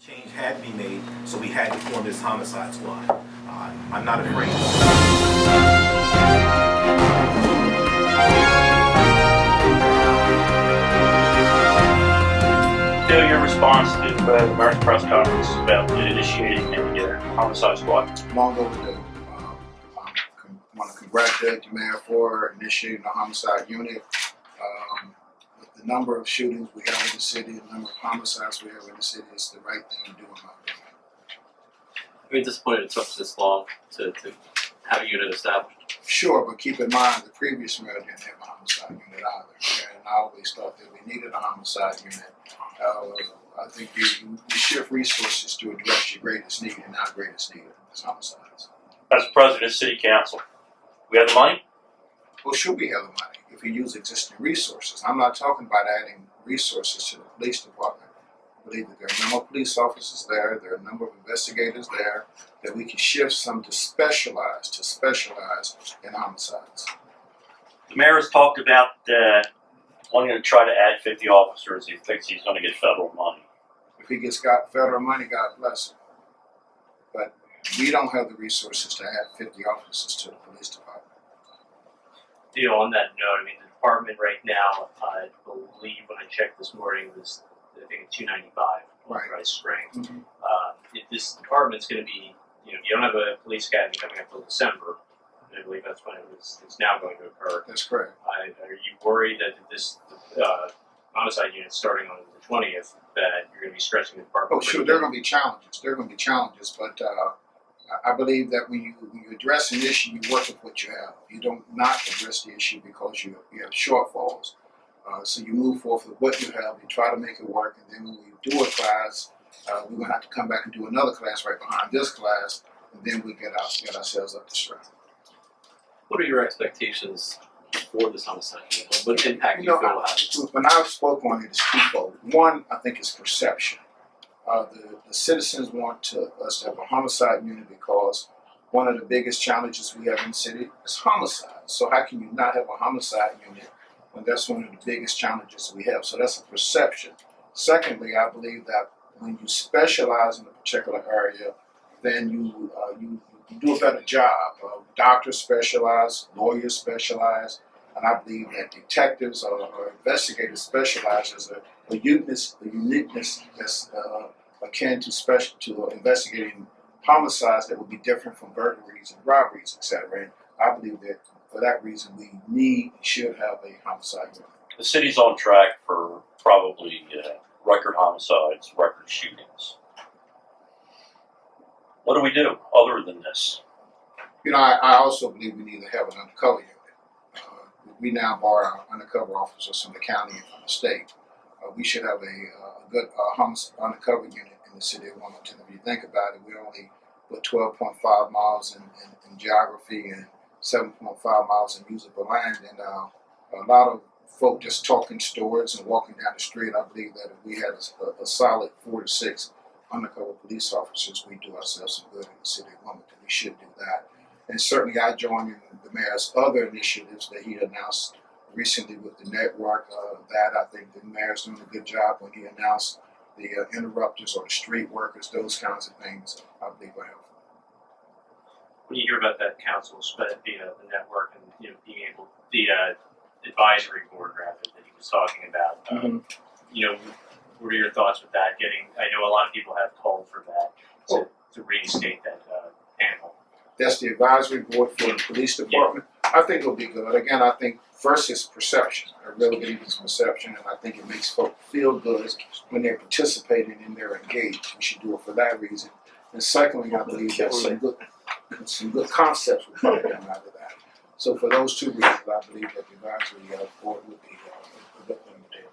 Change had to be made, so we had to form this homicide squad. I'm not afraid. Theo, your response to the Mayor's press conference about initiating the homicide squad? Long overdue. I want to congratulate the mayor for initiating the homicide unit. With the number of shootings we have in the city, the number of homicides we have in the city, it's the right thing to do in my opinion. I mean, disappointed it took this long to have a unit established. Sure, but keep in mind the previous mayor didn't have a homicide unit either, and I always thought that we needed a homicide unit. I think you shift resources to address your greatest need, and not greatest need is homicides. As president of City Council, we have the money? Well, should we have the money if we use existing resources? I'm not talking about adding resources to the police department. I believe that there are a number of police officers there, there are a number of investigators there, that we can shift some to specialize in homicides. The mayor has talked about wanting to try to add 50 officers. He thinks he's going to get federal money. If he got federal money, God bless him. But we don't have the resources to add 50 officers to the police department. Theo, on that note, I mean, the department right now, I believe when I checked this morning, was I think it's 295 authorized strength. Mm-hmm. If this department's going to be, you don't have a police academy coming up until December. I believe that's when it's now going to occur. That's correct. Are you worried that if this homicide unit starting on the 20th, that you're going to be stretching the department? Oh, sure, there are going to be challenges. But I believe that when you address an issue, you work with what you have. You don't not address the issue because you have shortfalls. So you move forward with what you have, you try to make it work, and then when we do a class, we're going to have to come back and do another class right behind this class, and then we get ourselves up to strength. What are your expectations for this homicide unit? What impact do you feel will have? When I spoke on it, it's twofold. One, I think, is perception. The citizens want us to have a homicide unit because one of the biggest challenges we have in the city is homicide. So how can you not have a homicide unit when that's one of the biggest challenges we have? So that's a perception. Secondly, I believe that when you specialize in a particular area, then you do a better job. Doctors specialize, lawyers specialize, and I believe that detectives or investigators specialize as a uniqueness that's akin to investigating homicides that would be different from burglaries and robberies, etc. And I believe that for that reason we should have a homicide unit. The city's on track for probably record homicides, record shootings. What do we do other than this? I also believe we need to have an undercover unit. We now bar our undercover officers from the county and from the state. We should have a good undercover unit in the city of Wilmington. If you think about it, we're only 12.5 miles in geography and 7.5 miles in usable land, and a lot of folk just talking stores and walking down the street. I believe that if we had a solid 4 to 6 undercover police officers, we do ourselves some good in the city of Wilmington. We should do that. And certainly I join in the mayor's other initiatives that he announced recently with the network. That I think the mayor's doing a good job when he announced the interrupters or the street workers, those kinds of things I believe are helpful. When you hear about that council, the network, and being able, the advisory board rather that he was talking about, what are your thoughts with that? I know a lot of people have called for that to reinstate that panel. That's the advisory board for the police department. Yeah. I think it'll be good. Again, I think first it's perception. I really believe it's perception, and I think it makes folks feel good when they're participating and they're engaged. We should do it for that reason. And secondly, I believe that some good concepts will probably come out of that. So for those two reasons, I believe that the advisory board would be a good thing to do.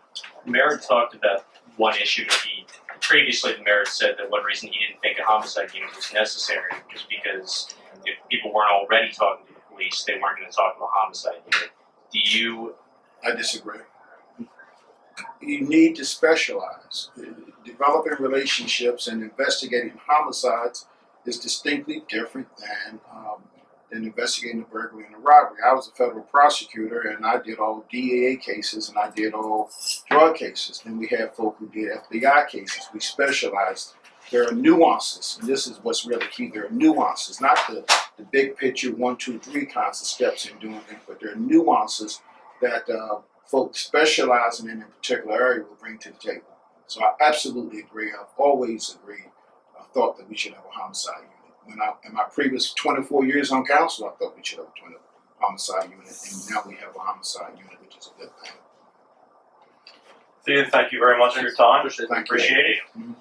The mayor talked about one issue that previously the mayor said that one reason he didn't think a homicide unit was necessary was because if people weren't already talking to the police, they weren't going to talk to a homicide unit. I disagree. You need to specialize. Developing relationships and investigating homicides is distinctly different than investigating a burglary and a robbery. I was a federal prosecutor, and I did all DEA cases, and I did all drug cases. Then we had folk who did FBI cases. We specialized there are nuances, and this is what's really key. There are nuances, not the big picture 1, 2, 3 kinds of steps in doing things, but there are nuances that folks specializing in a particular area will bring to the table. So I absolutely agree. I've always agreed. I thought that we should have a homicide unit. In my previous 24 years on council, I thought we should have a homicide unit, and now we have a homicide unit, which is a good thing. Theo, thank you very much for your time. Thank you. Appreciate it. Mhm.